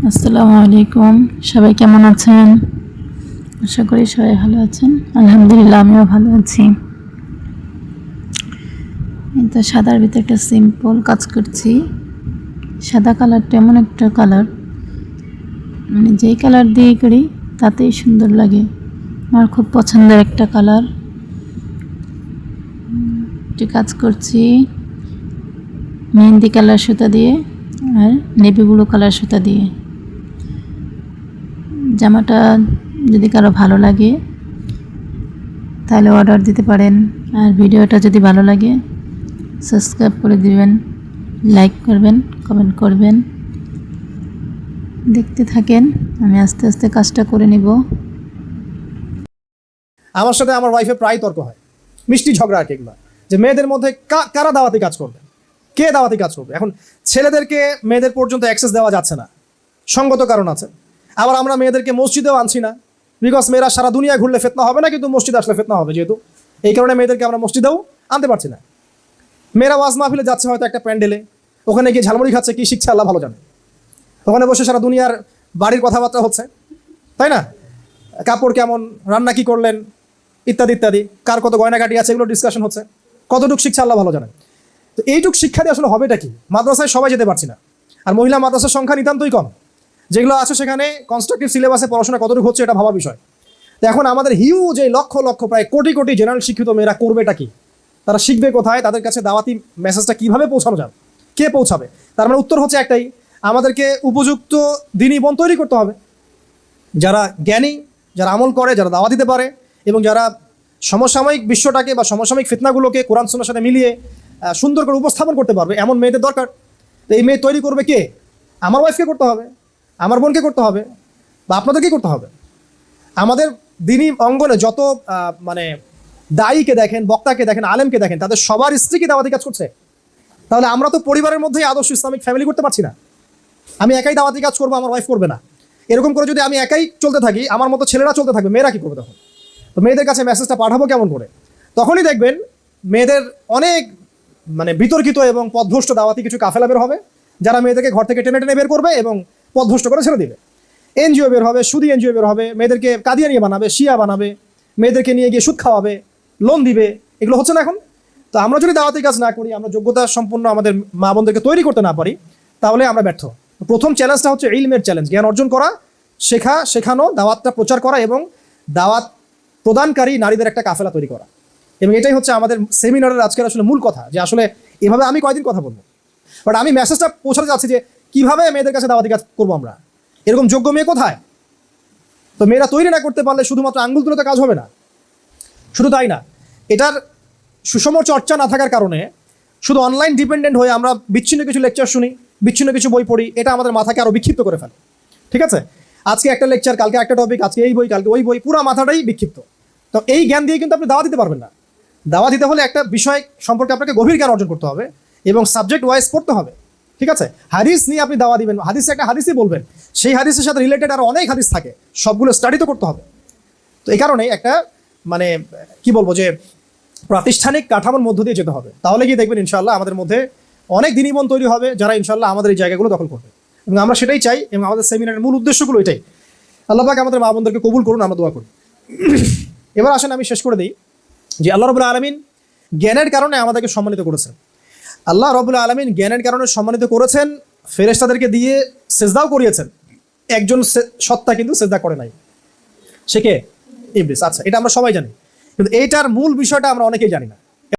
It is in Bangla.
আসসালামু আলাইকুম। সবাই কেমন আছেন? আশা করি সবাই ভালো আছেন। আলহামদুলিল্লাহ, আমিও ভালো আছি। এই তো সাদার ভিতরে একটা সিম্পল কাজ করছি। সাদা কালারটা এমন একটা কালার, মানে যেই কালার দিয়ে করি তাতেই সুন্দর লাগে। আমার খুব পছন্দের একটা কালার। একটি কাজ করছি মেহেন্দি কালার সুতা দিয়ে আর নেভি ব্লু কালার সুতা দিয়ে। জামাটা যদি কারো ভালো লাগে তাহলে অর্ডার দিতে পারেন। আর ভিডিওটা যদি ভালো লাগে সাবস্ক্রাইব করে দিবেন, লাইক করবেন, কমেন্ট করবেন। দেখতে থাকেন, আমি আস্তে আস্তে কাজটা করে নিব। আমার সাথে আমার ওয়াইফের প্রায় তর্ক হয়, মিষ্টি ঝগড়া আর কি, এগুলো যে মেয়েদের মধ্যে কারা দাওয়াতি কাজ করবে, কে দাওয়াতি কাজ করবে। এখন ছেলেদেরকে মেয়েদের পর্যন্ত অ্যাক্সেস দেওয়া যাচ্ছে না, সঙ্গত কারণ আছে। আবার আমরা মেয়েদেরকে মসজিদেও আনছি না, বিকজ মেয়েরা সারা দুনিয়া ঘুরলে ফেতনা হবে না, কিন্তু মসজিদে আসলে ফেতনা হবে, যেহেতু এই কারণে মেয়েদেরকে আমরা মসজিদেও আনতে পারছি না। মেয়েরা ওয়াজ মাহফিলে যাচ্ছে হয়তো একটা প্যান্ডেলে, ওখানে গিয়ে ঝালমুড়ি খাচ্ছে, কি শিখছে আল্লাহ ভালো জানে। ওখানে বসে সারা দুনিয়ার বাড়ির কথাবার্তা হচ্ছে, তাই না? কাপড় কেমন, রান্না কি করলেন, ইত্যাদি ইত্যাদি, কার কত গয়নাঘাটি আছে, এগুলো ডিসকাশন হচ্ছে। কতটুকু শিক্ষা আল্লাহ ভালো জানেন। তো এইটুকু শিক্ষা দিয়ে আসলে হবেটা কি? মাদ্রাসায় সবাই যেতে পারছি না, আর মহিলা মাদ্রাসার সংখ্যা নিতান্তই কম। যেগুলো আছে সেখানে কনস্ট্রাকটিভ সিলেবাসে পড়াশোনা কতটুকু হচ্ছে এটা ভাবার বিষয়। তো এখন আমাদের হিউজ এই লক্ষ লক্ষ প্রায় কোটি কোটি জেনারেল শিক্ষিত মেয়েরা করবেটা কি? তারা শিখবে কোথায়? তাদের কাছে দাওয়াতি মেসেজটা কিভাবে পৌঁছানো যাবে, কে পৌঁছাবে? তার মানে উত্তর হচ্ছে একটাই, আমাদেরকে উপযুক্ত দিনী বোন তৈরি করতে হবে, যারা জ্ঞানী, যারা আমল করে, যারা দাওয়া দিতে পারে, এবং যারা সমসাময়িক বিশ্বটাকে বা সমসাময়িক ফিতনাগুলোকে কোরআন সুন্নাহর সাথে মিলিয়ে সুন্দর করে উপস্থাপন করতে পারবে, এমন মেয়েদের দরকার। তো এই মেয়ে তৈরি করবে কে? আমার ওয়াইফকে করতে হবে, আমার বোনকে করতে হবে, বা আপনাদেরকে করতে হবে। আমাদের দিনী অঙ্গনে যত মানে দায়ীকে দেখেন, বক্তাকে দেখেন, আলেমকে দেখেন, তাদের সবার স্ত্রীকে দাওয়াতি কাজ করছে। তাহলে আমরা তো পরিবারের মধ্যেই আদর্শ ইসলামিক ফ্যামিলি করতে পারছি না। আমি একাই দাওয়াতি কাজ করবো, আমার ওয়াইফ করবে না। এরকম করে যদি আমি একাই চলতে থাকি, আমার মতো ছেলেরা চলতে থাকবে, মেয়েরা কী করবে তখন? তো মেয়েদের কাছে মেসেজটা পাঠাবো কেমন করে? তখনই দেখবেন মেয়েদের অনেক মানে বিতর্কিত এবং পথভ্রষ্ট দাওয়াতি কিছু কাফেলা বের হবে, যারা মেয়েদেরকে ঘর থেকে টেনে টেনে বের করবে এবং পথভ্রষ্ট করে ছেড়ে দিবে। এনজিও বের হবে, সুদী এনজিও বের হবে, মেয়েদেরকে কাদিয়ানিয়া বানাবে, শিয়া বানাবে, মেয়েদেরকে নিয়ে গিয়ে সুদ খাওয়াবে, লোন দিবে। এগুলো হচ্ছে না এখন? তো আমরা যদি দাওয়াতি কাজ না করি, আমরা যোগ্যতা সম্পন্ন আমাদের মা বোনদেরকে তৈরি করতে না পারি, তাহলে আমরা ব্যর্থ। প্রথম চ্যালেঞ্জটা হচ্ছে ইলমের চ্যালেঞ্জ, জ্ঞান অর্জন করা, শেখা, শেখানো, দাওয়াতটা প্রচার করা এবং দাওয়াত প্রদানকারী নারীদের একটা কাফেলা তৈরি করা। এবং এটাই হচ্ছে আমাদের সেমিনারের আজকের আসলে মূল কথা, যে আসলে এভাবে আমি কয়দিন কথা বলবো, বাট আমি মেসেজটা পৌঁছাতে যাচ্ছি যে কীভাবে মেয়েদের কাছে দাওয়াতি কাজ করবো আমরা। এরকম যোগ্য মেয়ে কোথায়? তো মেয়েরা তৈরি না করতে পারলে শুধুমাত্র আঙ্গুল তুলে তো কাজ হবে না। শুধু তাই না, এটার সুষম চর্চা না থাকার কারণে শুধু অনলাইন ডিপেন্ডেন্ট হয়ে আমরা বিচ্ছিন্ন কিছু লেকচার শুনি, বিচ্ছিন্ন কিছু বই পড়ি, এটা আমাদের মাথাকে আরও বিক্ষিপ্ত করে ফেলে। ঠিক আছে, আজকে একটা লেকচার, কালকে একটা টপিক, আজকে এই বই, কালকে ওই বই, পুরো মাথাটাই বিক্ষিপ্ত। তো এই জ্ঞান দিয়ে কিন্তু আপনি দাওয়া দিতে পারবেন না। দাওয়া দিতে হলে একটা বিষয় সম্পর্কে আপনাকে গভীর জ্ঞান অর্জন করতে হবে এবং সাবজেক্ট ওয়াইজ পড়তে হবে। ঠিক আছে, হাদিস নিয়ে আপনি দাওয়া দিবেন, হাদিসে একটা হাদিসই বলবেন, সেই হাদিসের সাথে রিলেটেড আরও অনেক হাদিস থাকে, সবগুলো স্টাডি তো করতে হবে। তো এই কারণেই একটা মানে কি বলবো, যে প্রাতিষ্ঠানিক কাঠামোর মধ্য দিয়ে যেতে হবে। তাহলে গিয়ে দেখবেন ইনশাআল্লাহ আমাদের মধ্যে অনেক দিনী বোন তৈরি হবে, যারা ইনশাআল্লাহ আমাদের এই জায়গাগুলো দখল করবে। এবং আমরা সেটাই চাই, এবং আমাদের সেমিনারের মূল উদ্দেশ্যগুলো এটাই। আল্লাহ পাক আমাদের মা বোনদেরকে কবুল করুন, আমরা দোয়া করি। এবার আসেন আমি শেষ করে দিই যে আল্লাহ রাব্বুল আলামিন জ্ঞানের কারণে আমাদেরকে সম্মানিত করেছেন। আল্লাহ রাব্বুল আলামিন জ্ঞানের কারণে সম্মানিত করেছেন, ফেরেশতাদেরকে দিয়ে সেজদাও করিয়েছেন। একজন সত্তা কিন্তু সেজদা করে নাই, সে কে? ইবলিস। আচ্ছা, এটা আমরা সবাই জানি, কিন্তু এইটার মূল বিষয়টা আমরা অনেকেই জানি না।